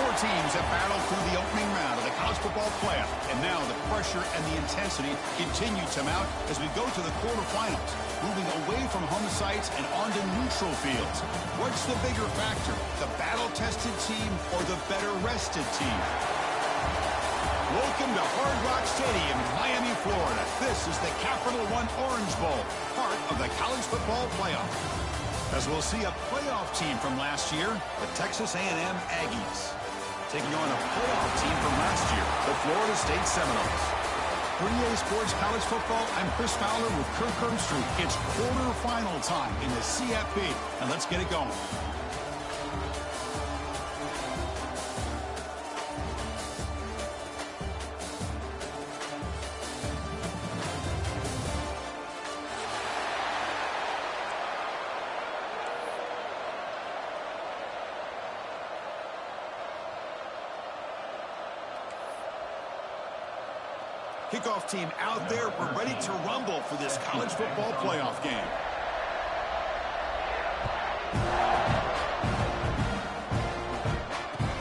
Four teams have battled through the opening round of the college football playoff, and now the pressure and the intensity continue to mount as we go to the quarterfinals, moving away from home sites and onto neutral fields. What's the bigger factor, the battle-tested team or the better-rested team? Welcome to Hard Rock Stadium in Miami, Florida. This is the Capital One Orange Bowl, part of the college football playoff. As we'll see a playoff team from last year, the Texas A&M Aggies, taking on a playoff team from last year, the Florida State Seminoles. For EA Sports College Football, I'm Chris Fowler with Kirk Herbstreit. It's quarterfinal time in the CFB, and let's get it going. Kickoff team out there. We're ready to rumble for this college football playoff game.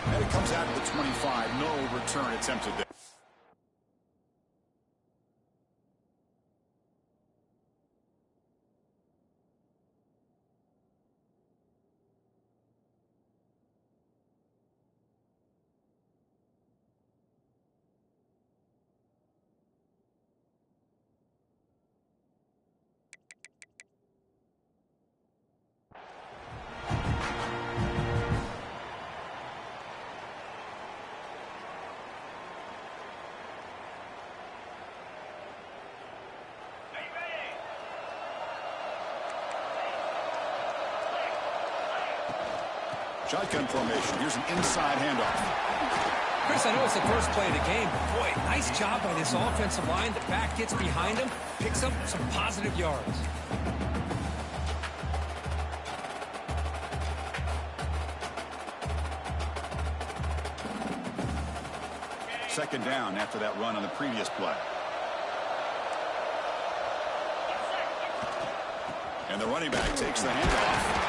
And it comes out to the 25. No return attempted there. Shotgun formation. Here's an inside handoff. Chris, I know it's the first play of the game, but boy, nice job by this offensive line. The back gets behind him, picks up some positive yards. Second down after that run on the previous play. And the running back takes the handoff.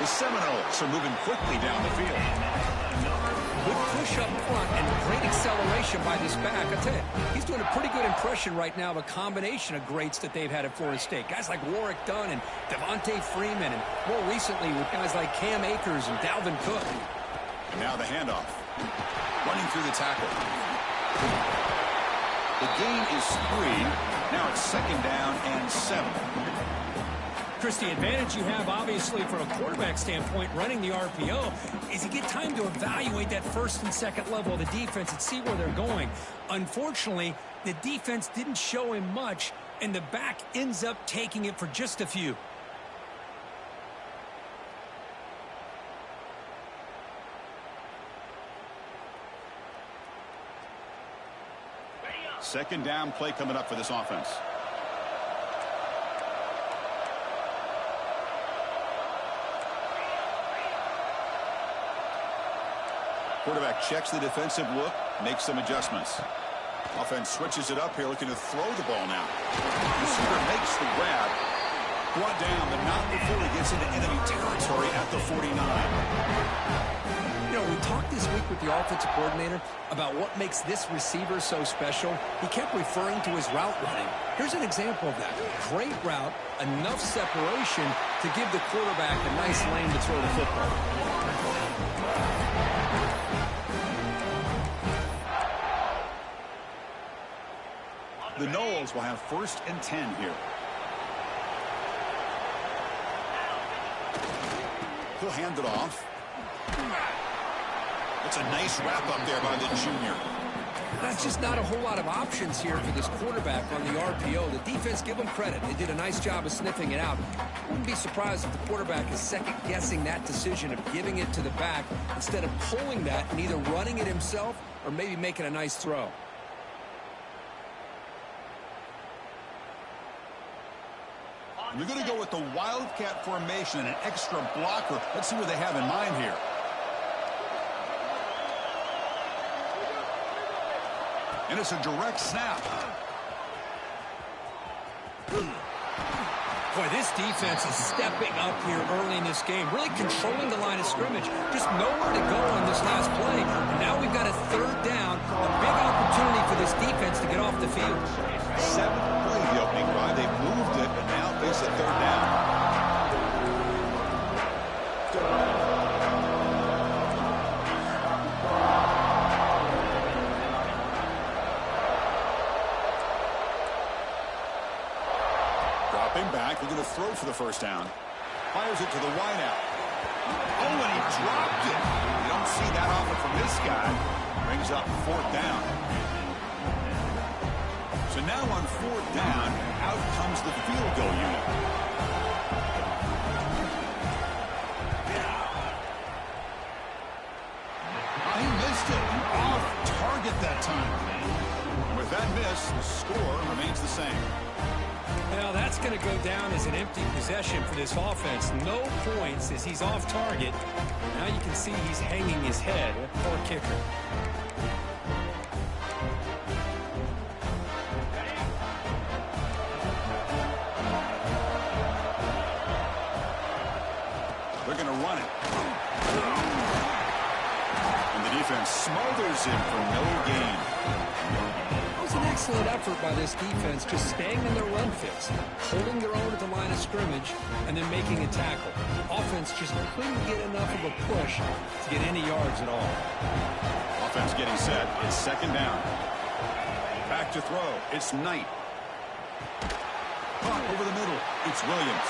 The Seminoles are moving quickly down the field. Good push up front and great acceleration by this back. I tell you, he's doing a pretty good impression right now of a combination of greats that they've had at Florida State. Guys like Warwick Dunn and Devontae Freeman, and more recently with guys like Cam Akers and Dalvin Cook. And now the handoff. Running through the tackle. The gain is 3. Now it's second down and 7. Chris, the advantage you have, obviously, from a quarterback standpoint, running the RPO, is you get time to evaluate that first and second level of the defense and see where they're going. Unfortunately, the defense didn't show him much, and the back ends up taking it for just a few. Second down play coming up for this offense. Quarterback checks the defensive look, makes some adjustments. Offense switches it up here, looking to throw the ball now. Receiver makes the grab. Brought down, but not before he gets into enemy territory at the 49. You know, we talked this week with the offensive coordinator about what makes this receiver so special. He kept referring to his route running. Here's an example of that. Great route, enough separation to give the quarterback a nice lane to throw the football. The Noles will have first and 10 here. He'll hand it off. It's a nice wrap-up there by the junior. That's just not a whole lot of options here for this quarterback on the RPO. The defense, give them credit. They did a nice job of sniffing it out. Wouldn't be surprised if the quarterback is second-guessing that decision of giving it to the back instead of pulling that and either running it himself or maybe making a nice throw. You're going to go with the Wildcat formation and an extra blocker. Let's see what they have in mind here. And it's a direct snap. Boy, this defense is stepping up here early in this game, really controlling the line of scrimmage. Just nowhere to go on this last play. And now we've got a third down, a big opportunity for this defense to get off the field. 7th play of the opening drive. They moved it, but now face a third down. Back, looking to throw for the first down. Fires it to the wideout. Oh, and he dropped it. You don't see that often from this guy. Brings up 4th down. So now on 4th down, out comes the field goal unit. Oh, he missed it. Off target that time. And with that miss, the score remains the same. Well, that's going to go down as an empty possession for this offense. No points as he's off target. Now you can see he's hanging his head. Poor kicker. They're going to run it. And the defense smothers him for no gain. An excellent effort by this defense, just staying in their run fits, holding their own at the line of scrimmage, and then making a tackle. Offense just couldn't get enough of a push to get any yards at all. Offense getting set. It's 2nd down. Back to throw. It's Knight. Caught over the middle. It's Williams.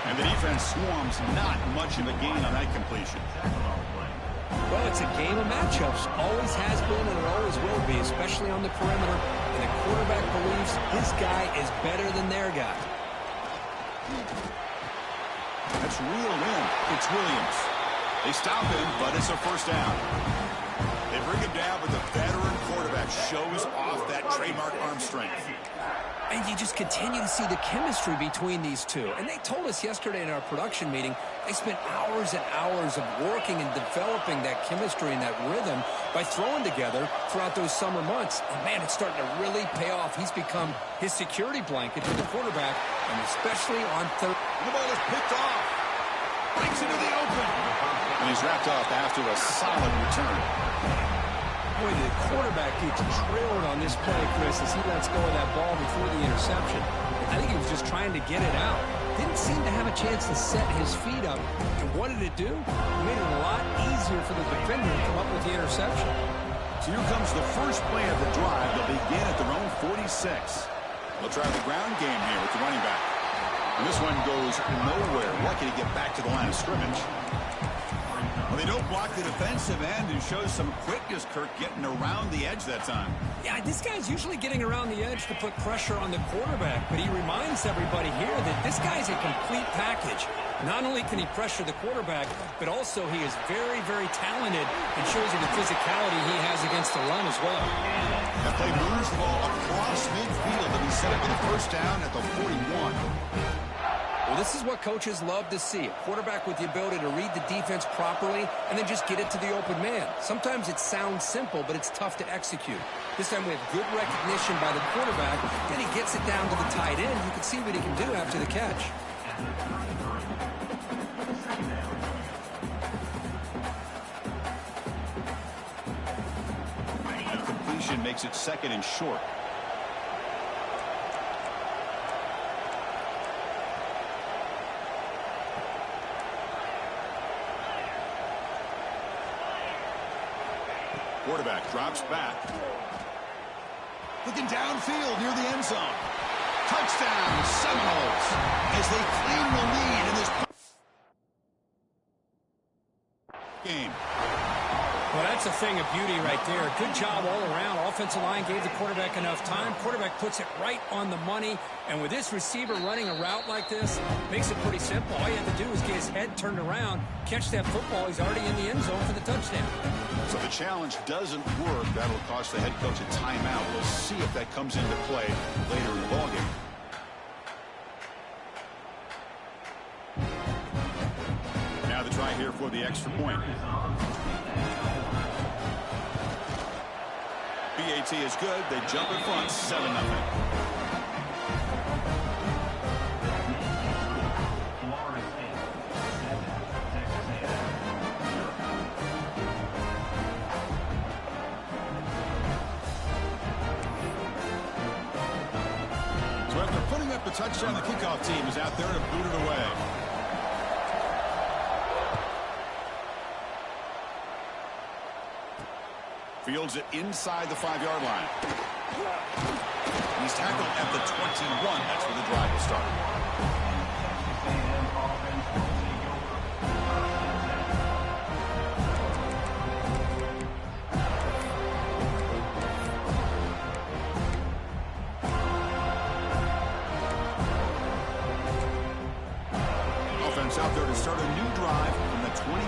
And the defense swarms. Not much of a gain on that completion. Well, it's a game of matchups. Always has been and it always will be, especially on the perimeter. And the quarterback believes his guy is better than their guy. That's reeled in. It's Williams. They stop him, but it's a first down. They bring him down, but the veteran quarterback shows off that trademark arm strength. And you just continue to see the chemistry between these two. And they told us yesterday in our production meeting, they spent hours and hours of working and developing that chemistry and that rhythm by throwing together throughout those summer months. And, man, it's starting to really pay off. He's become his security blanket for the quarterback, and especially on third. The ball is picked off. Breaks into the open. And he's wrapped up after a solid return. Boy, the quarterback gets drilled on this play, Chris, as he lets go of that ball before the interception. I think he was just trying to get it out. Didn't seem to have a chance to set his feet up. And what did it do? It made it a lot easier for the defender to come up with the interception. So here comes the first play of the drive. They'll begin at their own 46. They'll try the ground game here with the running back. And this one goes nowhere. Lucky to get back to the line of scrimmage. Well, they don't block the defensive end and shows some quickness, Kirk, getting around the edge that time. Yeah, this guy's usually getting around the edge to put pressure on the quarterback, but he reminds everybody here that this guy's a complete package. Not only can he pressure the quarterback, but also he is very, very talented and shows you the physicality he has against the run as well. That play moves the ball across midfield, and he set up for the first down at the 41. Well, this is what coaches love to see. A quarterback with the ability to read the defense properly and then just get it to the open man. Sometimes it sounds simple, but it's tough to execute. This time we have good recognition by the quarterback. Then he gets it down to the tight end. You can see what he can do after the catch. Completion makes it 2nd and short. Quarterback drops back. Looking downfield near the end zone. Touchdown, Seminoles, as they claim the lead in this game. Well, that's a thing of beauty right there. Good job all around. Offensive line gave the quarterback enough time. Quarterback puts it right on the money. And with this receiver running a route like this, makes it pretty simple. All you have to do is get his head turned around, catch that football. He's already in the end zone for the touchdown. So the challenge doesn't work. That'll cost the head coach a timeout. We'll see if that comes into play later in the ballgame. Now the try here for the extra point. BAT is good. They jump in front, 7-0. touchdown. The kickoff team is out there to boot it away. Fields it inside the 5-yard line. He's tackled at the 21. That's where the drive will start. Out there to start a new drive from the 21.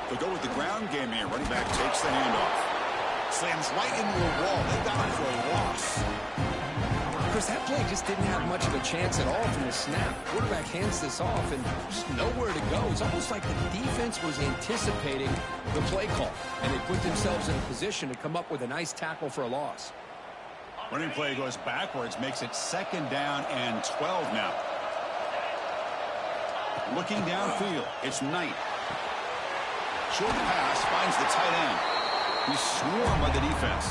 They'll go with the ground game here. Running back takes the handoff. Slams right into a wall. They got him for a loss. Chris, that play just didn't have much of a chance at all from the snap. Quarterback hands this off and just nowhere to go. It's almost like the defense was anticipating the play call, and they put themselves in a position to come up with a nice tackle for a loss. Running play goes backwards, makes it 2nd down and 12 now. Looking downfield, it's Knight. Short pass finds the tight end. He's swarmed by the defense.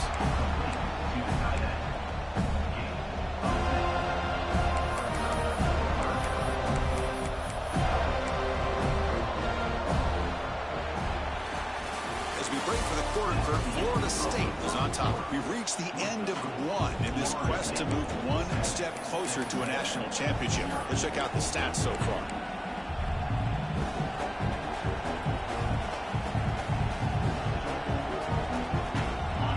As we break for the quarter curtain, Florida State is on top. We've reached the end of one in this quest to move one step closer to a national championship. Let's check out the stats so far.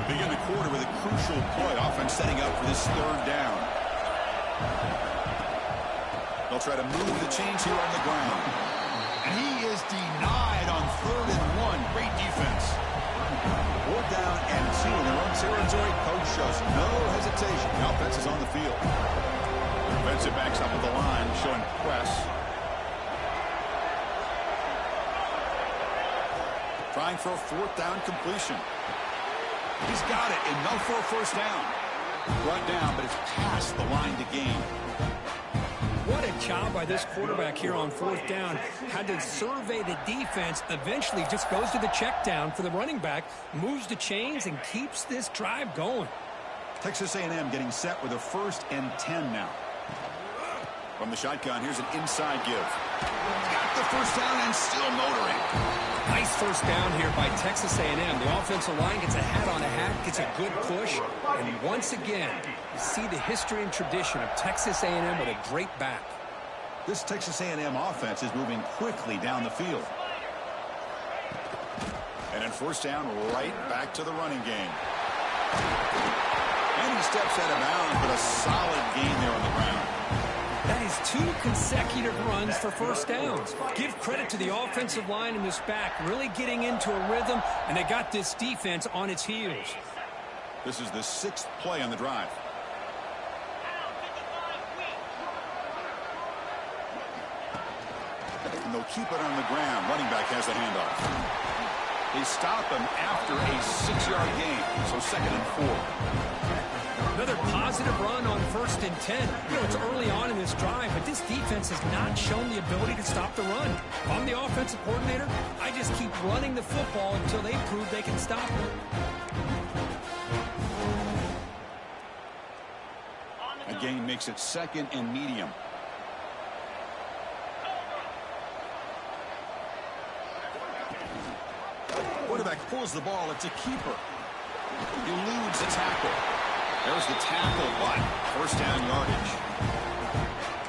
Begin the quarter with a crucial play. Offense setting up for this 3rd down. They'll try to move the chains here on the ground. And he is denied on 3rd and 1. Great defense. 4th down and 2 in their own territory. Coach shows no hesitation. The offense is on the field. Defensive backs up at the line, showing press. Trying for a 4th down completion. He's got it. Enough for a 1st down. Brought down, but it's past the line to gain. What a job by this quarterback here on 4th down. Had to survey the defense. Eventually just goes to the check down for the running back. Moves the chains and keeps this drive going. Texas A&M getting set with a 1st and 10 now. From the shotgun, here's an inside give. Got the 1st down and still motoring. Nice 1st down here by Texas A&M. The offensive line gets a hat on a hat, gets a good push, and once again, you see the history and tradition of Texas A&M with a great back. This Texas A&M offense is moving quickly down the field. And then 1st down, right back to the running game. And he steps out of bounds, but a solid gain there on the ground. That is 2 consecutive runs for 1st downs. Give credit to the offensive line in this back, really getting into a rhythm, and they got this defense on its heels. This is the 6th play on the drive. And they'll keep it on the ground. Running back has the handoff. They stop him after a 6-yard gain, so 2nd and 4. Another positive run on 1st and 10. You know, it's early on in this drive, but this defense has not shown the ability to stop the run. If I'm the offensive coordinator, I just keep running the football until they prove they can stop it. A gain makes it 2nd and medium. Quarterback pulls the ball. It's a keeper. Eludes a tackle. There's the tackle, but 1st down yardage.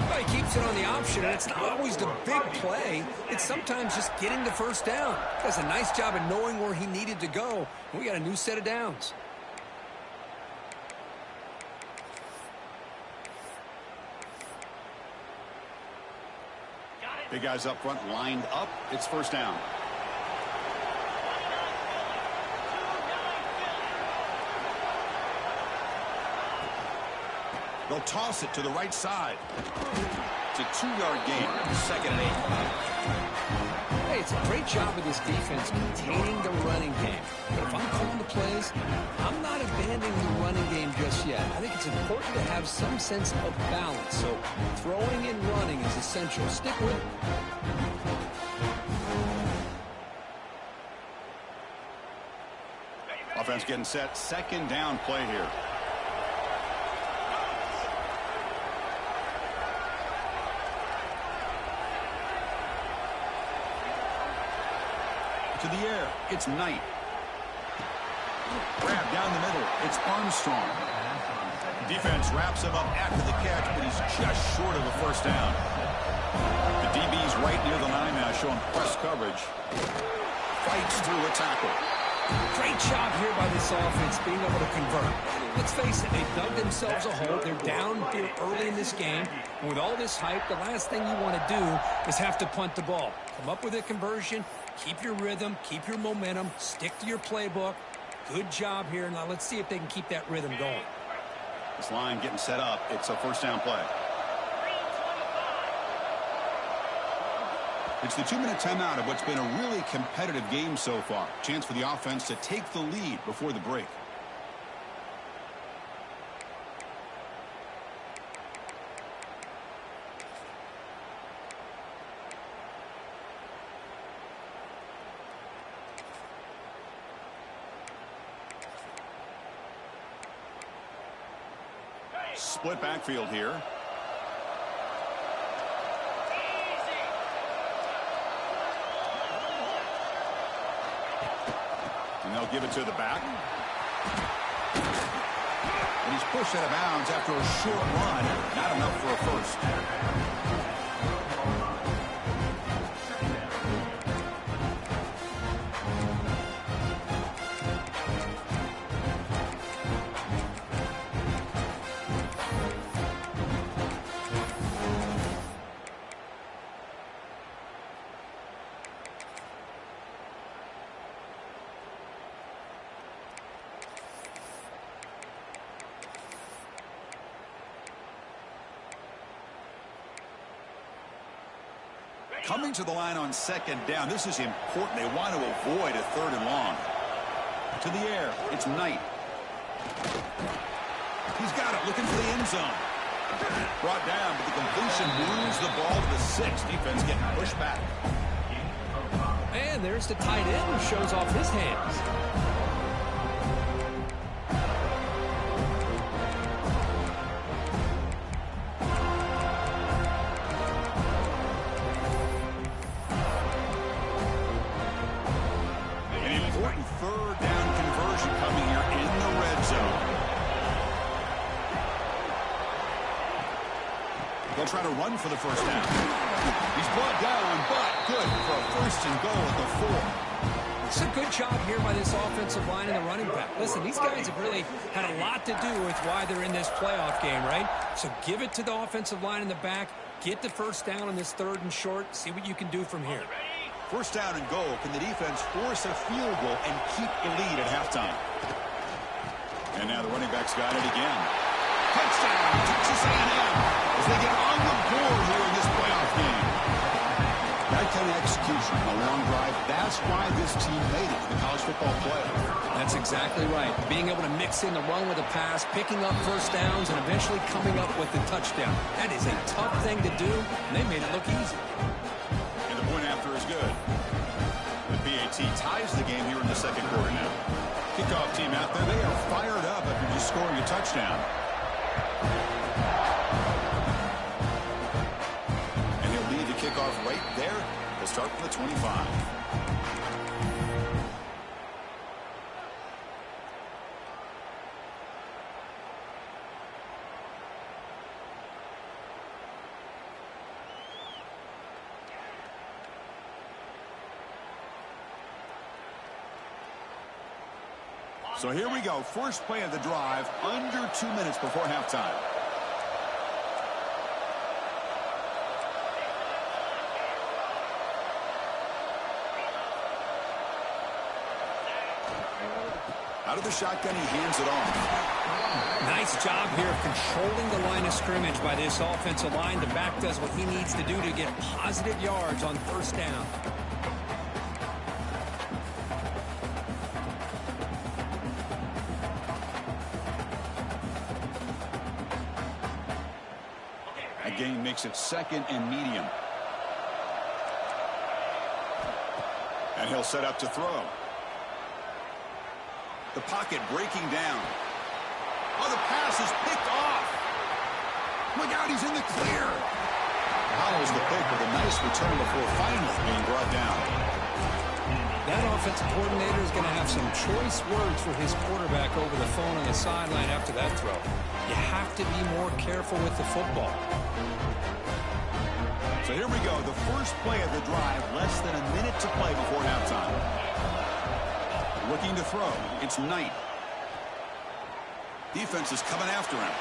Well, he keeps it on the option, and it's not always the big play. It's sometimes just getting the 1st down. He does a nice job of knowing where he needed to go. We got a new set of downs. Big guys up front lined up. It's 1st down. They'll toss it to the right side. It's a 2-yard gain. 2nd and 8. Hey, it's a great job of this defense containing the running game. But if I'm calling the plays, I'm not abandoning the running game just yet. I think it's important to have some sense of balance. So throwing and running is essential. Stick with it. Offense getting set. Second down play here. To the air. It's Knight. Grab down the middle. It's Armstrong. Defense wraps him up after the catch, but he's just short of a first down. The DB's right near the line now, showing press coverage. Fights through a tackle. Great job here by this offense being able to convert. Let's face it, they've dug themselves a hole. They're down here early in this game. And with all this hype, the last thing you want to do is have to punt the ball. Come up with a conversion, keep your rhythm, keep your momentum, stick to your playbook. Good job here. Now let's see if they can keep that rhythm going. This line getting set up. It's a first down play. It's the 2-minute timeout of what's been a really competitive game so far. Chance for the offense to take the lead before the break. Split backfield here. And they'll give it to the back. And he's pushed out of bounds after a short run. Not enough for a first. Coming to the line on second down. This is important. They want to avoid a third and long. To the air. It's Knight. He's got it. Looking for the end zone. Brought down, but the completion moves the ball to the 6. Defense getting pushed back. And there's the tight end who shows off his hands. Third down conversion coming here in the red zone. They'll try to run for the first down. He's brought down, but good for a first and goal at the 4. It's a good job here by this offensive line and the running back. Listen, these guys have really had a lot to do with why they're in this playoff game, right? So give it to the offensive line in the back. Get the first down on this third and short. See what you can do from here. First down and goal. Can the defense force a field goal and keep the lead at halftime? And now the running back's got it again. Touchdown, Texas A&M, as they get on the board here in this playoff game. That kind of execution on a long drive, that's why this team made it to the college football playoff. That's exactly right. Being able to mix in the run with a pass, picking up first downs, and eventually coming up with the touchdown. That is a tough thing to do, and they made it look easy. And the point after is good. The PAT ties the game here in the second quarter now. Kickoff team out there, they are fired up after just scoring a touchdown. And he'll lead the kickoff right there. They'll start from the 25. So here we go. First play of the drive, under 2 minutes before halftime. Out of the shotgun, he hands it off. Nice job here of controlling the line of scrimmage by this offensive line. The back does what he needs to do to get positive yards on first down. That gain makes it second and medium. And he'll set up to throw. The pocket breaking down. Oh, the pass is picked off. Look out, he's in the clear. Follows the pick with a nice return before finally being brought down. That offensive coordinator is going to have some choice words for his quarterback over the phone on the sideline after that throw. You have to be more careful with the football. So here we go, the first play of the drive, less than a minute to play before halftime. Looking to throw, it's Knight. Defense is coming after him.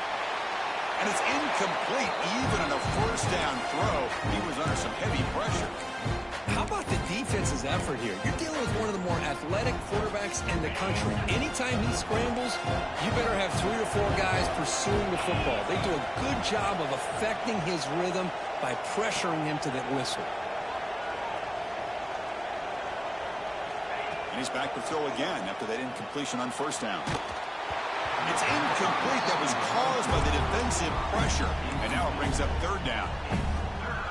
And it's incomplete, even on a first down throw. He was under some heavy pressure. How about the defense's effort here? You're dealing with one of the more athletic quarterbacks in the country. Anytime he scrambles, you better have 3 or 4 guys pursuing the football. They do a good job of affecting his rhythm by pressuring him to the whistle. And he's back to throw again after that incompletion on first down. It's incomplete. That was caused by the defensive pressure. And now it brings up third down.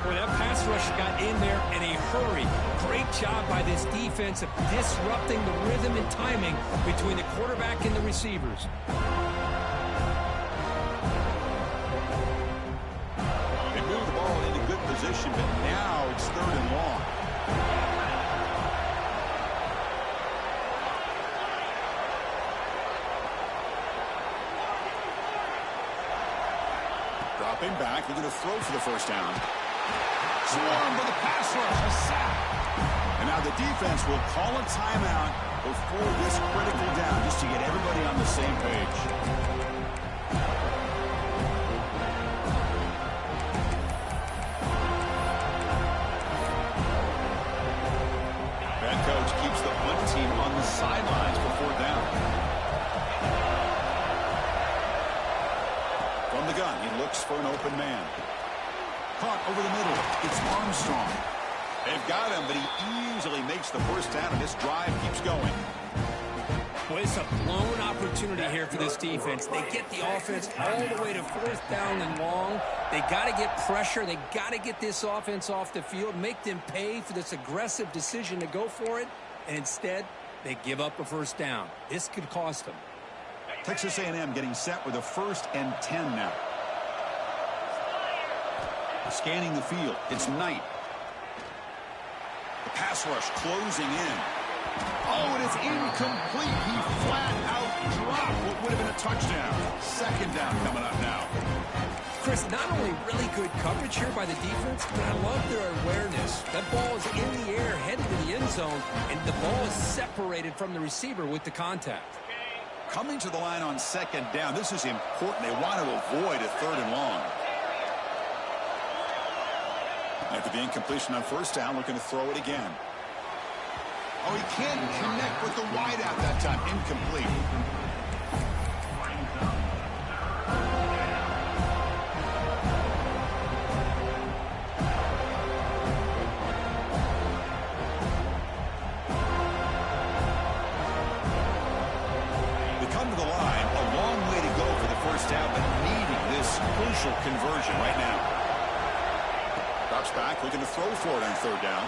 Boy, that pass rush got in there in a hurry. Great job by this defense of disrupting the rhythm and timing between the quarterback and the receivers. They moved the ball into good position, but now it's third and long. Dropping back, looking to throw for the first down. Swarm for the pass rush, a sack. And now the defense will call a timeout before this critical down, just to get everybody on the same page. Head coach keeps the punt team on the sidelines for fourth down. From the gun, he looks for an open man. Caught over the middle. It's Armstrong. They've got him, but he easily makes the first down, and this drive keeps going. Well, it's a blown opportunity here for this defense. They get the offense all the way to fourth down and long. They got to get pressure. They got to get this offense off the field, make them pay for this aggressive decision to go for it, and instead, they give up a first down. This could cost them. Texas A&M getting set with a 1st and 10 now. Scanning the field, it's Knight. The pass rush closing in. Oh, and it's incomplete. He flat out dropped what would have been a touchdown. Second down coming up now. Chris, not only really good coverage here by the defense, but I love their awareness. That ball is in the air, headed to the end zone, and the ball is separated from the receiver with the contact. Coming to the line on second down, this is important. They want to avoid a third and long. After the incompletion on first down, looking to throw it again. Oh, he can't connect with the wideout that time. Incomplete. They come to the line. A long way to go for the first down, but needing this crucial conversion right now. Drops back, looking to throw for it on third down.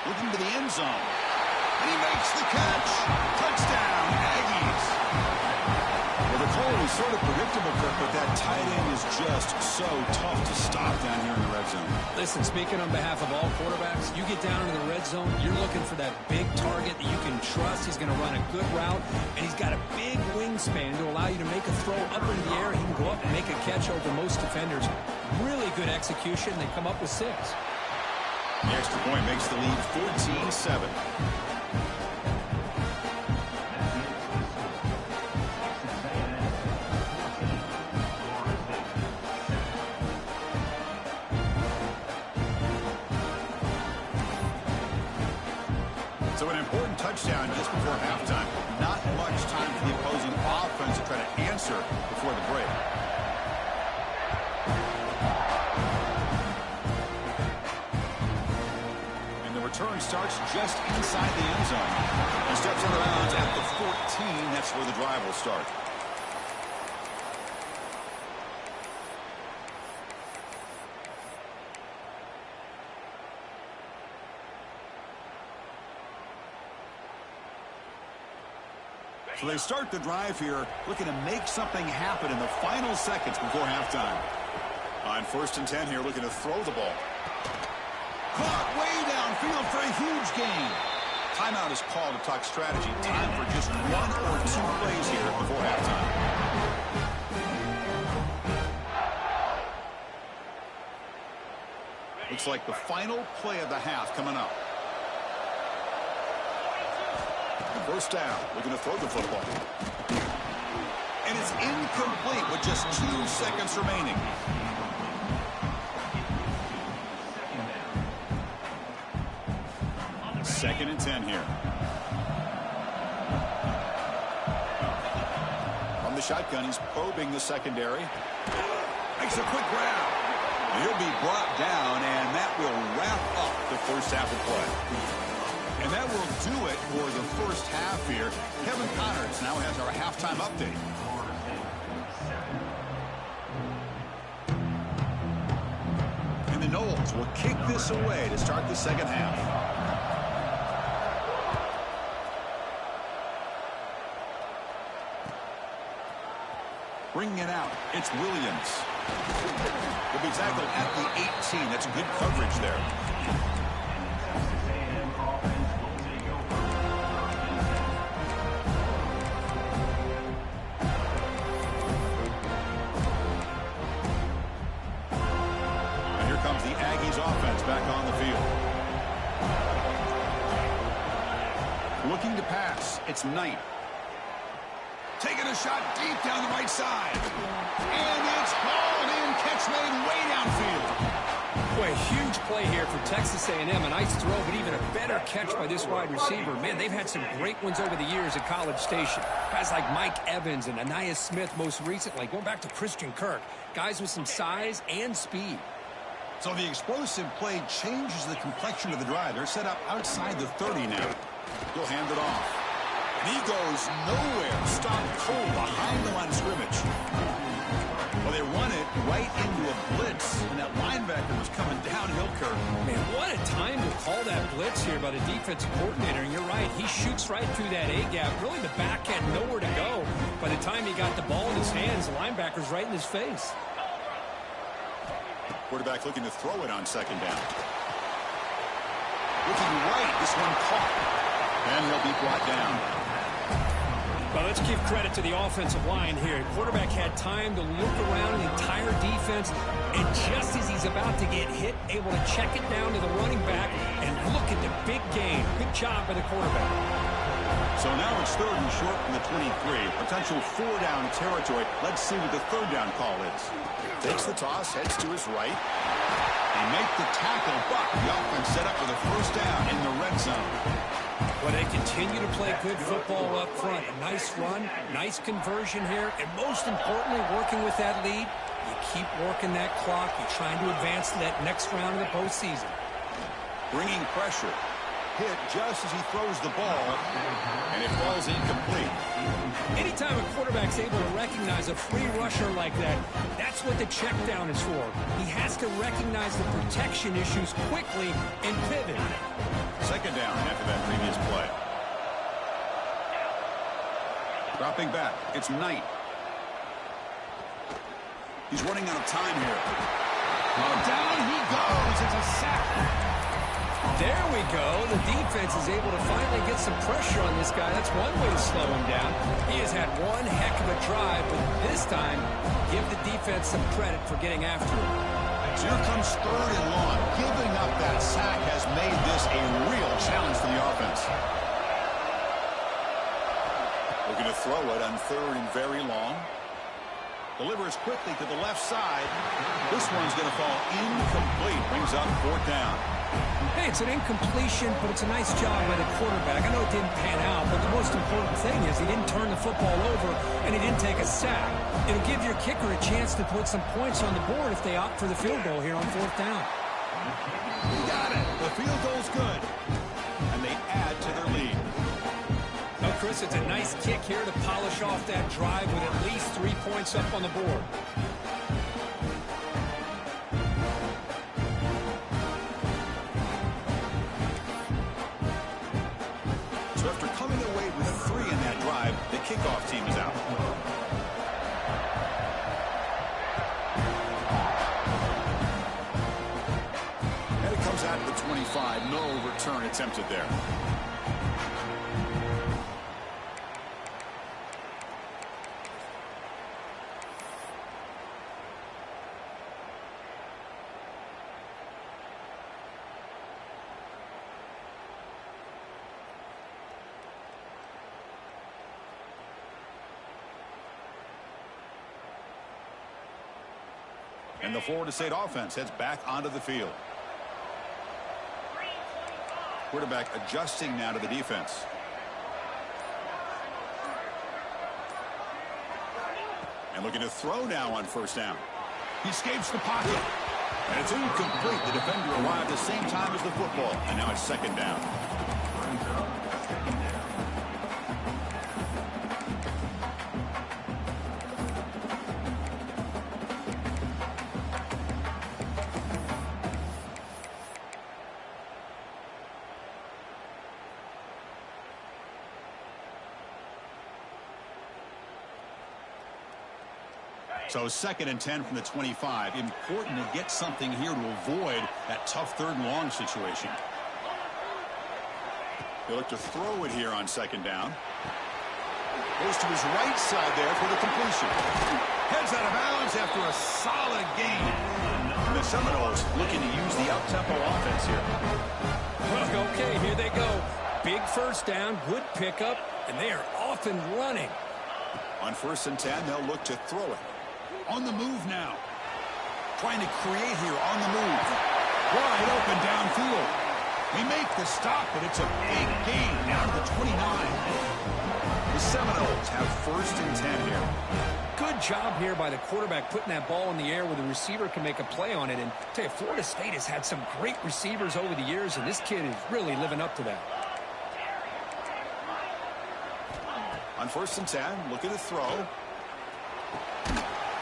Looking to the end zone. And he makes the catch. Touchdown, Aggies. Well, the call is sort of predictable, Kirk, but that tight end is just so tough to stop down here in the red zone. Listen, speaking on behalf of all quarterbacks, you get down into the red zone, you're looking for that big target that you can trust. He's going to run a good route, and he's got a big wingspan to allow you to make a throw up into the air. He can go up and make a catch over most defenders. Really good execution. They come up with 6. The extra point makes the lead 14-7. So an important touchdown just before halftime. Not much time for the opposing offense to try to answer before the break. And the return starts just inside the end zone. And steps out of bounds at the 14. That's where the drive will start. So they start the drive here, looking to make something happen in the final seconds before halftime. On 1st and 10 here, looking to throw the ball. Caught way downfield for a huge gain. Timeout is called to talk strategy. Time for just 1 or 2 plays here before halftime. Looks like the final play of the half coming up. First down, looking to throw the football. And it's incomplete with just 2 seconds remaining. Second and 10 here. From the shotgun, he's probing the secondary. Makes a quick grab. And he'll be brought down, and that will wrap up the first half of play. And that will do it for the first half here. Kevin Connors now has our halftime update. And the Knowles will kick this away to start the second half. Bringing it out, it's Williams. He'll be tackled at the 18. That's good coverage there. And here comes the Aggies offense back on the field. Looking to pass, it's Knight. Taking a shot deep down the right side. And it's hauled in. Catch made way downfield. Boy, a huge play here for Texas A&M. A nice throw, but even a better catch by this wide receiver. Man, they've had some great ones over the years at College Station. Guys like Mike Evans and Anais Smith most recently. Going back to Christian Kirk. Guys with some size and speed. So the explosive play changes the complexion of the drive. They're set up outside the 30 now. He'll hand it off. He goes nowhere. Stopped cold behind the line of scrimmage. Well, they run it right into a blitz, and that linebacker was coming downhill, Kirk. Man, what a time to call that blitz here by the defensive coordinator. And you're right, he shoots right through that A-gap. Really, the back had nowhere to go. By the time he got the ball in his hands, the linebacker's right in his face. Quarterback looking to throw it on second down. Looking right, this one caught. And he'll be brought down. Well, let's give credit to the offensive line here. The quarterback had time to look around the entire defense, and just as he's about to get hit, able to check it down to the running back, and look at the big gain. Good job by the quarterback. So now it's 3rd and short from the 23. Potential 4-down territory. Let's see what the 3rd down call is. Takes the toss, heads to his right. They make the tackle, but the offense set up for the first down in the red zone. Well, they continue to play good football up front. A nice run, nice conversion here, and most importantly, working with that lead, you keep working that clock. You're trying to advance to that next round of the postseason. Bringing pressure. Hit just as he throws the ball, and it falls incomplete. Anytime a quarterback's able to recognize a free rusher like that, that's what the check down is for. He has to recognize the protection issues quickly and pivot. Second down after that previous play. Dropping back, it's Knight. He's running out of time here. Oh, down he goes. It's a sack. There we go. The defense is able to finally get some pressure on this guy. That's one way to slow him down. He has had one heck of a drive, but this time, give the defense some credit for getting after him. So here comes 3rd and long. Giving up that sack has made this a real challenge for the offense. Looking to throw it on 3rd and very long. Delivers quickly to the left side. This one's going to fall incomplete. Brings up 4th down. Hey, it's an incompletion, but it's a nice job by the quarterback. I know it didn't pan out, but the most important thing is he didn't turn the football over and he didn't take a sack. It'll give your kicker a chance to put some points on the board if they opt for the field goal here on 4th down. You got it. The field goal's good. And they add to their lead. Well, Chris, it's a nice kick here to polish off that drive with at least 3 points up on the board. 25. No return attempted there. And the Florida State offense heads back onto the field. Quarterback adjusting now to the defense. And looking to throw now on first down. He escapes the pocket. And it's incomplete. The defender arrived at the same time as the football. And now it's second down. So 2nd and 10 from the 25. Important to get something here to avoid that tough 3rd and long situation. They look to throw it here on 2nd down. Goes to his right side there for the completion. Heads out of bounds after a solid gain. And the Seminoles looking to use the up-tempo offense here. Well, okay, here they go. Big first down, good pickup, and they are off and running. On 1st and 10, they'll look to throw it. On the move now. Trying to create here on the move. Wide open downfield. They make the stop, but it's a big gain down to the 29. The Seminoles have 1st and 10 here. Good job here by the quarterback putting that ball in the air where the receiver can make a play on it. And I tell you, Florida State has had some great receivers over the years, and this kid is really living up to that. On 1st and 10, looking to throw.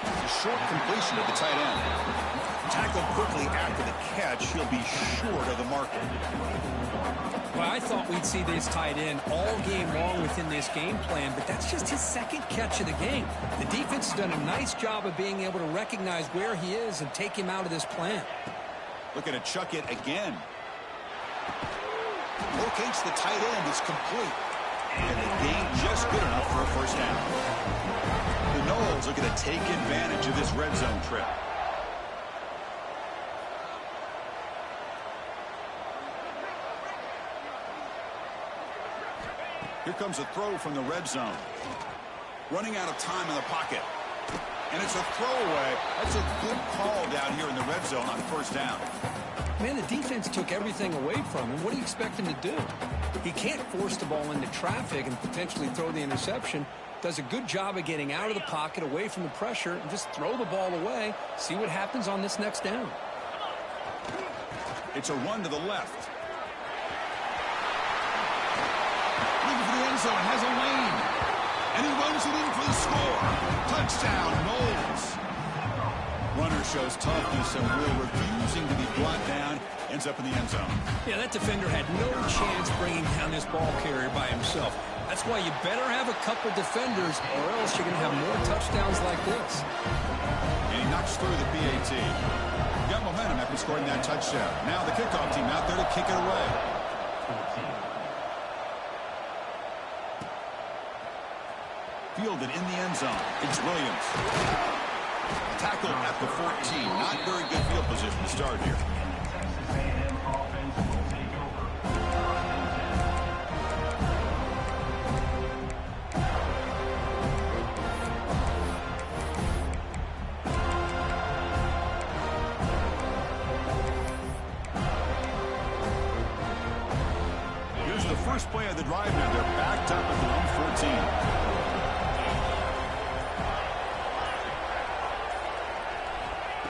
A short completion of the tight end. Tackled quickly after the catch. He'll be short of the marker. Well, I thought we'd see this tight end all game long within this game plan, but that's just his 2nd catch of the game. The defense has done a nice job of being able to recognize where he is and take him out of this plan. Looking to chuck it again. Locates the tight end. It's complete. And the gain just good enough for a first down. The Noles are going to take advantage of this red zone trip. Here comes a throw from the red zone. Running out of time in the pocket. And it's a throwaway. That's a good call down here in the red zone on first down. Man, the defense took everything away from him. What do you expect him to do? He can't force the ball into traffic and potentially throw the interception. Does a good job of getting out of the pocket, away from the pressure, and just throw the ball away. See what happens on this next down. It's a run to the left. Looking for the end zone, has a lane. And he runs it in for the score. Touchdown, Noles. Runner shows toughness and will, refusing to be brought down. Ends up in the end zone. Yeah, that defender had no chance bringing down this ball carrier by himself. That's why you better have a couple defenders, or else you're going to have more touchdowns like this. And he knocks through the PAT. Got momentum after scoring that touchdown. Now the kickoff team out there to kick it away. Fielded in the end zone. It's Williams. Tackled at the 14. Not very good field position to start here. Here's the first play of the drive now. They're backed up at the 114.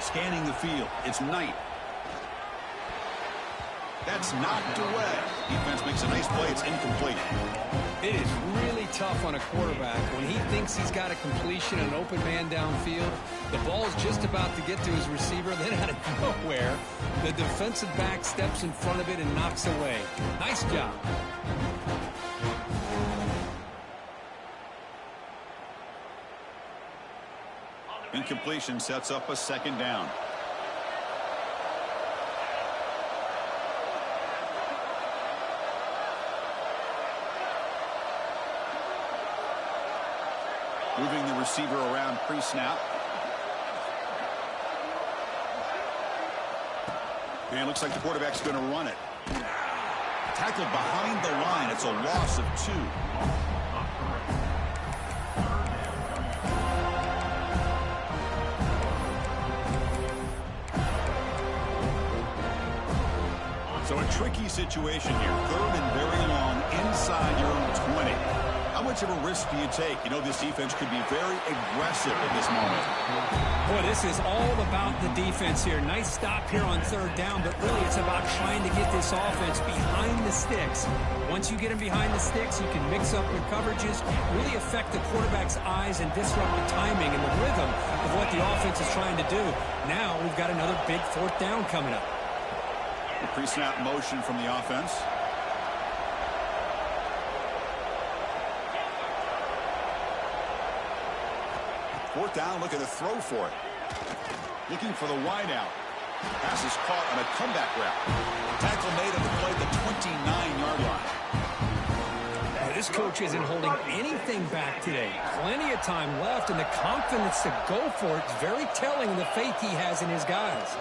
Scanning the field. It's Knight. That's knocked away. Defense makes a nice play. It's incomplete. It is really tough on a quarterback when he thinks he's got a completion, an open man downfield. The ball's just about to get to his receiver. Then out of nowhere, the defensive back steps in front of it and knocks away. Nice job. Incompletion sets up a second down. receiver around pre-snap. And it looks like the quarterback's going to run it. Tackled behind the line. It's a loss of 2. So a tricky situation here. 3rd and very long inside your own 20. How much of a risk do you take? You know, this defense could be very aggressive at this moment. Boy, this is all about the defense here. Nice stop here on 3rd down, but really it's about trying to get this offense behind the sticks. Once you get them behind the sticks, you can mix up your coverages, really affect the quarterback's eyes and disrupt the timing and the rhythm of what the offense is trying to do. Now we've got another big 4th down coming up. A pre-snap motion from the offense. Fourth down, looking to throw for it. Looking for the wide out. Pass is caught on a comeback route. Tackle made on the play at the 29-yard line. This coach isn't holding anything back today. Plenty of time left, and the confidence to go for it is very telling of the faith he has in his guys.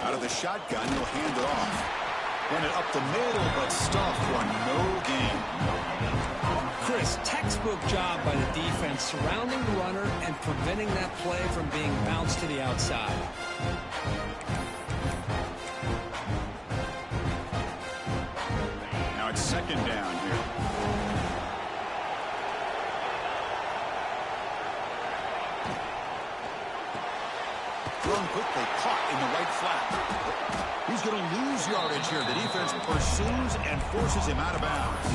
Out of the shotgun, he'll hand it off. Run it up the middle, but stuffed for no gain. Chris, textbook job by the defense surrounding the runner and preventing that play from being bounced to the outside. Now it's 2nd down here. Thrown quickly, caught in the right flat. He's going to lose yardage here. The defense pursues and forces him out of bounds.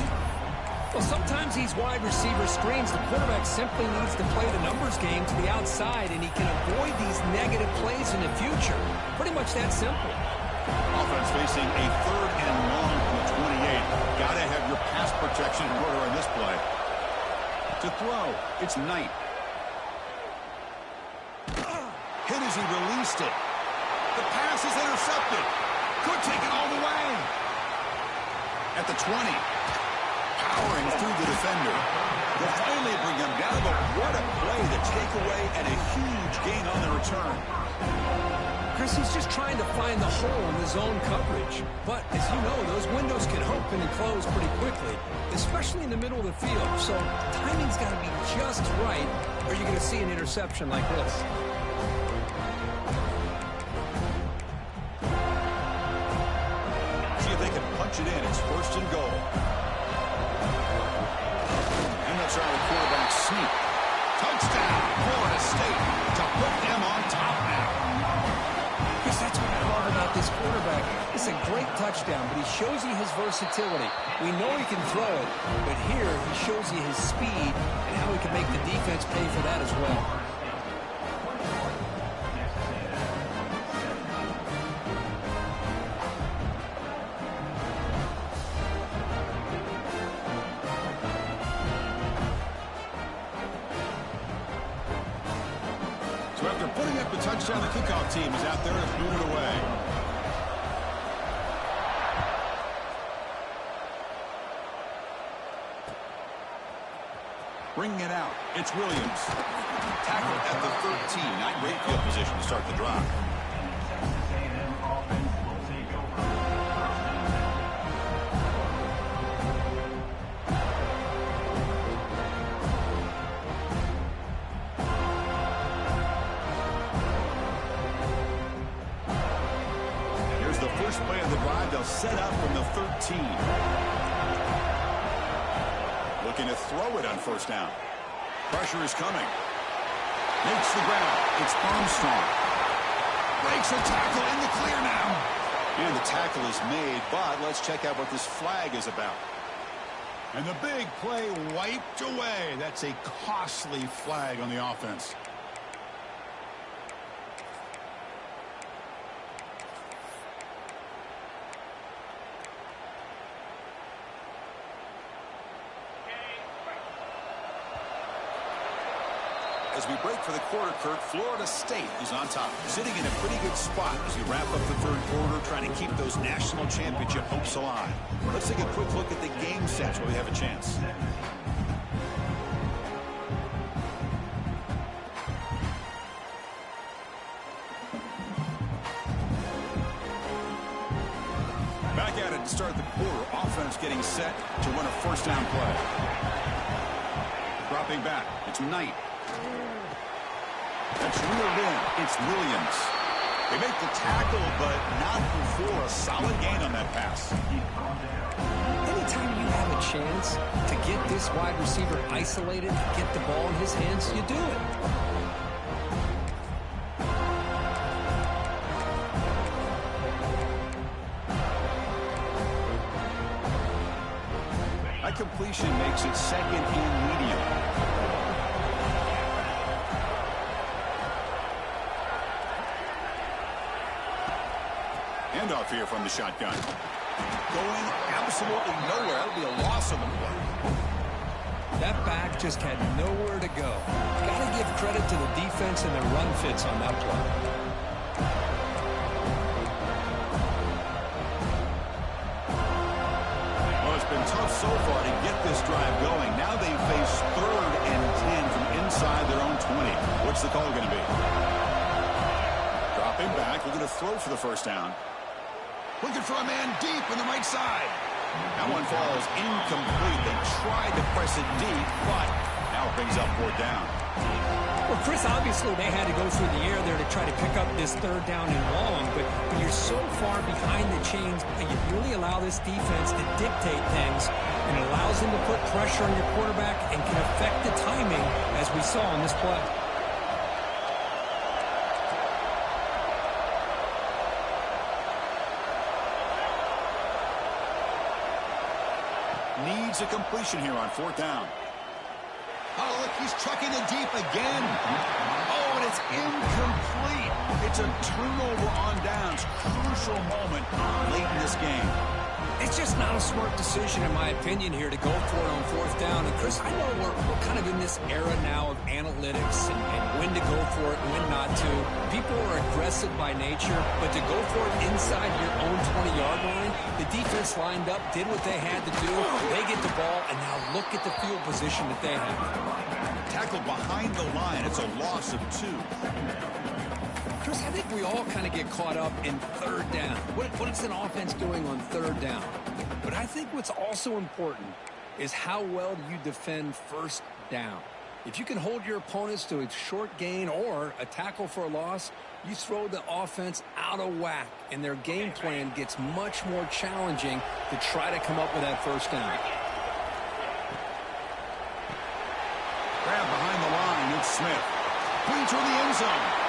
Well, sometimes these wide receiver screens, the quarterback simply needs to play the numbers game to the outside, and he can avoid these negative plays in the future. Pretty much that simple. Offense facing a 3rd and long from the 28. Got to have your pass protection in order on this play. To throw, it's Knight. Hit as he released it. The pass is intercepted. Could take it all the way. At the 20. Powering through the defender. They'll finally bring him down, but what a play. The takeaway and a huge gain on the return. Chris, he's just trying to find the hole in the zone coverage. But, as you know, those windows can open and close pretty quickly, especially in the middle of the field. So, timing's got to be just right, or you're going to see an interception like this. See if they can punch it in. It's 1st and goal. And they'll try the quarterback sneak. Touchdown, Florida State, to put them on top now. Chris, that's what I love about this quarterback. It's a great touchdown, but he shows you his versatility. We know he can throw it, but here he shows you his speed and how he can make the defense pay for that as well. Touchdown, the kickoff team is out there to move it away. Bringing it out, it's Williams. Tackled at the 13, not great field position to start the drive. Play of the drive, they'll set up from the 13. Looking to throw it on 1st down. Pressure is coming. Makes the ground. It's Armstrong. Breaks a tackle in the clear now. And the tackle is made, but let's check out what this flag is about. And the big play wiped away. That's a costly flag on the offense. As we break for the quarter, Kurt, Florida State is on top, sitting in a pretty good spot as we wrap up the 3rd quarter, trying to keep those national championship hopes alive. Let's take a quick look at the game sets where we have a chance. Back at it to start the quarter. Offense getting set to run a first down play. Dropping back. It's Knight. That's reeled in. It's Williams. They make the tackle, but not before a solid gain on that pass. Anytime you have a chance to get this wide receiver isolated, get the ball in his hands, you do it. That completion makes it second and medium. Handoff here from the shotgun. Going absolutely nowhere. That'll be a loss on the play. That back just had nowhere to go. Got to give credit to the defense and their run fits on that play. Well, it's been tough so far to get this drive going. Now they face 3rd and 10 from inside their own 20. What's the call going to be? Dropping back, looking to throw for the first down. Looking for a man deep on the right side. That one falls incomplete. They tried to press it deep, but now it brings up 4th down. Well, Chris, obviously they had to go through the air there to try to pick up this 3rd down and long, but when you're so far behind the chains, you really allow this defense to dictate things, and it allows them to put pressure on your quarterback and can affect the timing, as we saw in this play. Needs a completion here on 4th down. Oh, look, he's chucking it deep again. Oh, and it's incomplete. It's a turnover on downs. Crucial moment late in this game. It's just not a smart decision, in my opinion, here to go for it on 4th down. And, Chris, I know we're kind of in this era now of analytics and when to go for it and when not to. People are aggressive by nature, but to go for it inside your own 20-yard line, the defense lined up, did what they had to do. They get the ball, and now look at the field position that they have. Tackled behind the line. It's a loss of 2. Chris, I think we all kind of get caught up in 3rd down. What is an offense doing on 3rd down? But I think what's also important is how well do you defend 1st down. If you can hold your opponents to a short gain or a tackle for a loss, you throw the offense out of whack, and their game plan gets much more challenging to try to come up with that 1st down. Grab behind the line. It's Smith. Clean toward the end zone.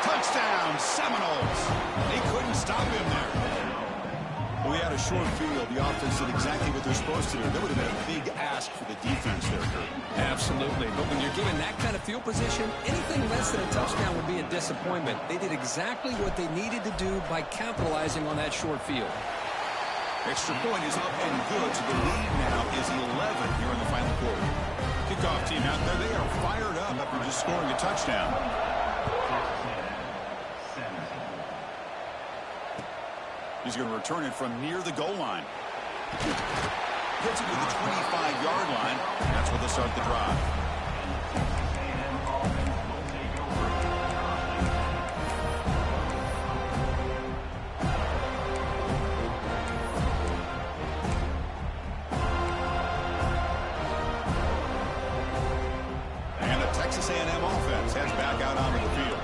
Touchdown, Seminoles. They couldn't stop him there. Well, we had a short field. The offense did exactly what they're supposed to do. That would have been a big ask for the defense there, Kurt. Absolutely. But when you're given that kind of field position, anything less than a touchdown would be a disappointment. They did exactly what they needed to do by capitalizing on that short field. Extra point is up and good. So the lead now is 11 here in the final quarter. Kickoff team out there. They are fired up after just scoring a touchdown. He's going to return it from near the goal line. Gets it to the 25-yard line. That's where they'll start the drive. And the Texas A&M offense heads back out onto the field.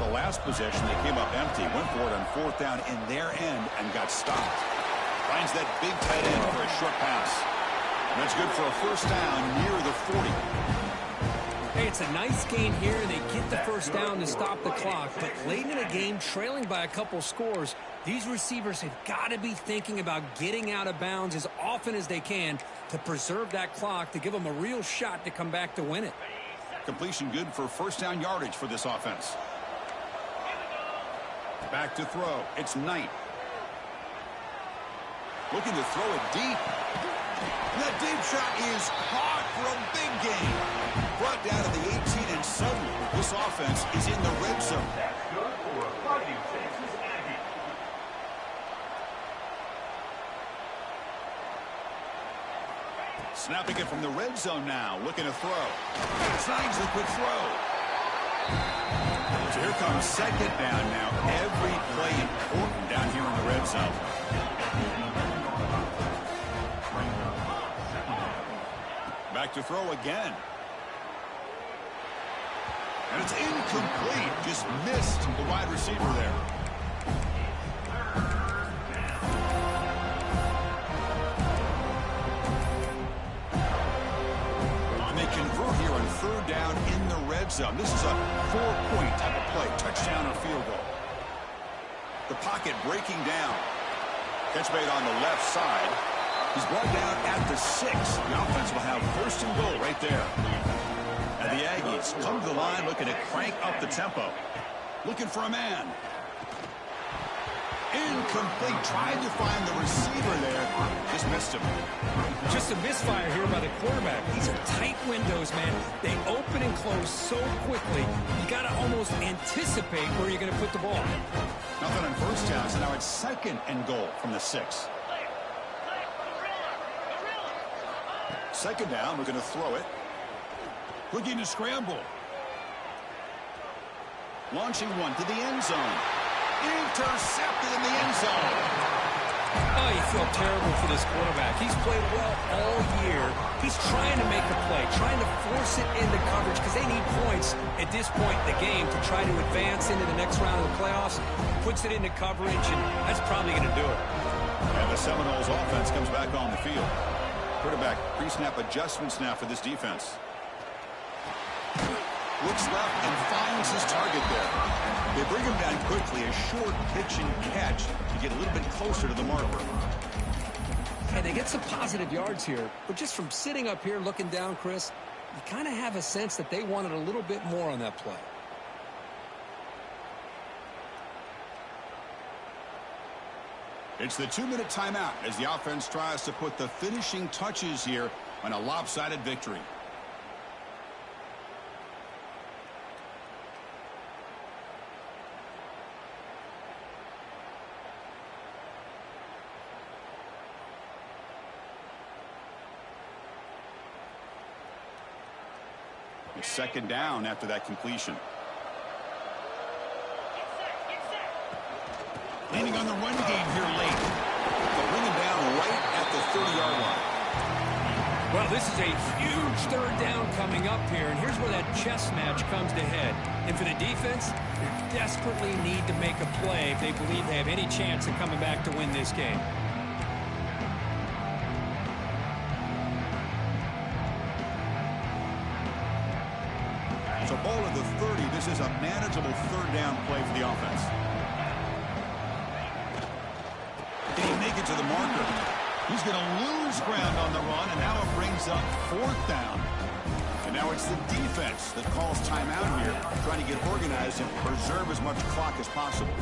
Last possession, they came up empty, went for it on 4th down in their end and got stopped. Finds that big tight end for a short pass. And that's good for a 1st down near the 40. Hey, it's a nice gain here. They get the 1st down to stop the clock. But late in a game, trailing by a couple scores, these receivers have got to be thinking about getting out of bounds as often as they can to preserve that clock, to give them a real shot to come back to win it. Completion good for 1st down yardage for this offense. Back to throw. It's Knight. Looking to throw it deep. That deep shot is caught for a big gain. Brought down to the 18, and suddenly this offense is in the red zone. That's good for a Fighting Texas Aggie. Snapping it from the red zone now. Looking to throw. Signs the quick throw. It's So here comes second down now. Every play important down here in the red zone. Back to throw again. And it's incomplete. Just missed the wide receiver there. And they convert here on third down in the red zone. This is a 4-point type of play. Touchdown or field goal. The pocket breaking down. Catch made on the left side. He's brought down at the 6. The offense will have first and goal right there. And the Aggies come to the line looking to crank up the tempo. Looking for a man. Incomplete. Tried to find the receiver there. Just missed him. Just a misfire here by the quarterback. These are tight windows, man. They open and close so quickly. You got to almost anticipate where you're going to put the ball. Nothing on first down, so now it's second and goal from the 6. Second down, we're going to throw it. Looking to scramble. Launching one to the end zone. Intercepted in the end zone. Oh, you feel terrible for this quarterback. He's played well all year. He's trying to make a play, trying to force it into coverage because they need points at this point in the game to try to advance into the next round of the playoffs. Puts it into coverage, and that's probably going to do it. And the Seminoles offense comes back on the field. Quarterback pre-snap adjustments now for this defense. Looks left and finds his target there. They bring him down quickly, a short pitch and catch to get a little bit closer to the marker. And they get some positive yards here, but just from sitting up here looking down, Chris, you kind of have a sense that they wanted a little bit more on that play. It's the 2-minute timeout as the offense tries to put the finishing touches here on a lopsided victory. It's second down after that completion. Leaning on the run game here late. They'll bring him down right at the 30-yard line. Well, this is a huge third down coming up here, and here's where that chess match comes to head. And for the defense, they desperately need to make a play if they believe they have any chance of coming back to win this game. So ball at the 30. This is a manageable third down play for the offense. Can he make it to the marker? He's going to lose ground on the run, and now it brings up fourth down. And now it's the defense that calls timeout here, trying to get organized and preserve as much clock as possible.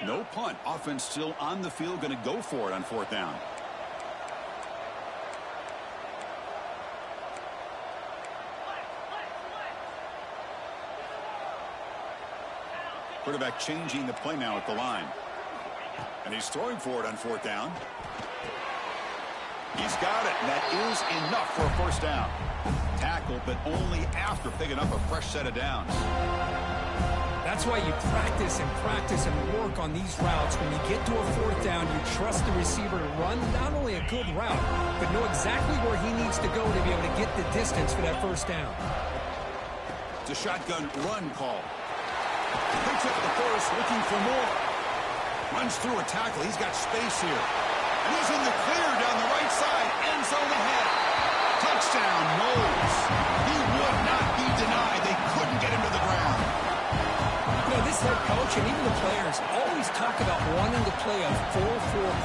No punt. Offense still on the field, going to go for it on fourth down. Quarterback changing the play now at the line. And he's throwing for it on fourth down. He's got it, and that is enough for a first down. Tackle, but only after picking up a fresh set of downs. That's why you practice and work on these routes. When you get to a fourth down, you trust the receiver to run not only a good route, but know exactly where he needs to go to be able to get the distance for that first down. It's a shotgun run call. Picks up the first, looking for more. Runs through a tackle. He's got space here. And he's in the clear down the right side. End zone ahead. Touchdown, Knowles. He would not be denied. They couldn't get him to the ground. You know, this head coach and even the players always talk about wanting to play a 4-4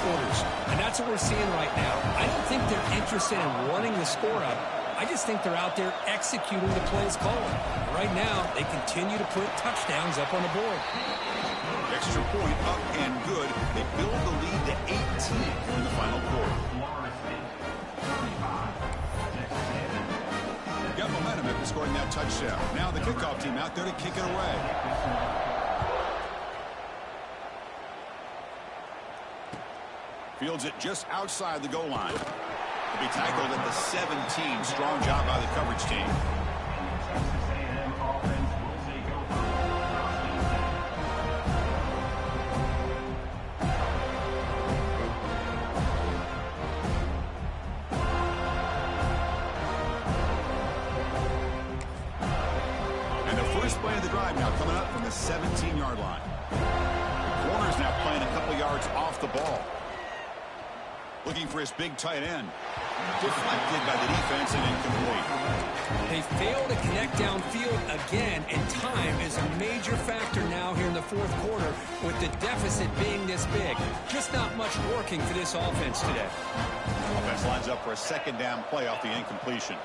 quarters. And that's what we're seeing right now. I don't think they're interested in running the score up. I just think they're out there executing the plays called. Right now, they continue to put touchdowns up on the board. Extra point up and good. They build the lead to 18 in the final quarter. Got momentum after scoring that touchdown. Now the kickoff team out there to kick it away. Fields it just outside the goal line. He'll be tackled at the 17. Strong job by the coverage team. Texas A&M offense will take over. And the first play of the drive now coming up from the 17-yard line. The corner's now playing a couple yards off the ball. Looking for his big tight end. Deflected by the defense and incomplete. They fail to connect downfield again, and time is a major factor now here in the fourth quarter with the deficit being this big. Just not much working for this offense today. Offense lines up for a second down play off the incompletion.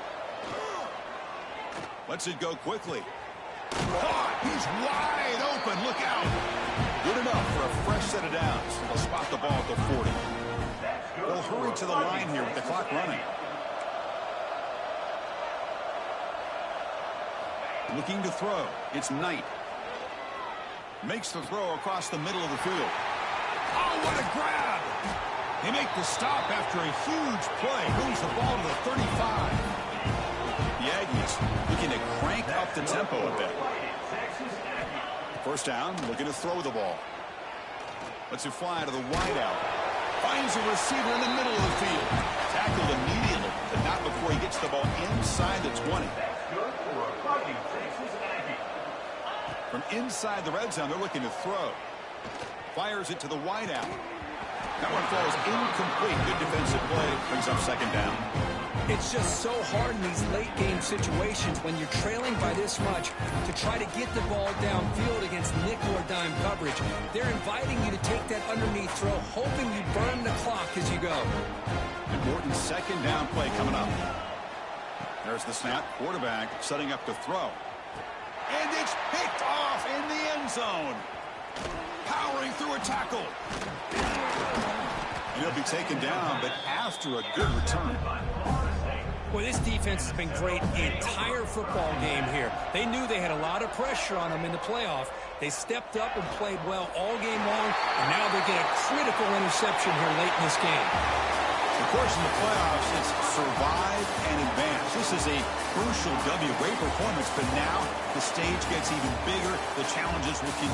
Lets it go quickly. Caught! He's wide open. Look out. Good enough for a fresh set of downs. They'll spot the ball at the 40. They'll hurry to the line here with the clock running. Looking to throw. It's Knight. Makes the throw across the middle of the field. Oh, what a grab! They make the stop after a huge play. Moves the ball to the 35. The Aggies looking to crank up the tempo a bit. First down, looking to throw the ball. Lets it fly to the wideout. Finds a receiver in the middle of the field. Tackled immediately, but not before he gets the ball inside the 20. From inside the red zone, they're looking to throw. Fires it to the wideout. That one falls incomplete. Good defensive play. Brings up second down. It's just so hard in these late-game situations when you're trailing by this much to try to get the ball downfield against nickel or dime coverage. They're inviting you to take that underneath throw, hoping you burn the clock as you go. Important second down play coming up. There's the snap. Quarterback setting up to throw. And it's picked off in the end zone. Powering through a tackle. And he'll be taken down, but after a good return. Well, this defense has been great the entire football game here. They knew they had a lot of pressure on them in the playoff. They stepped up and played well all game long, and now they get a critical interception here late in this game. Of course, in the playoffs, it's survive and advance. This is a crucial W. Great performance, but now the stage gets even bigger. The challenges will continue.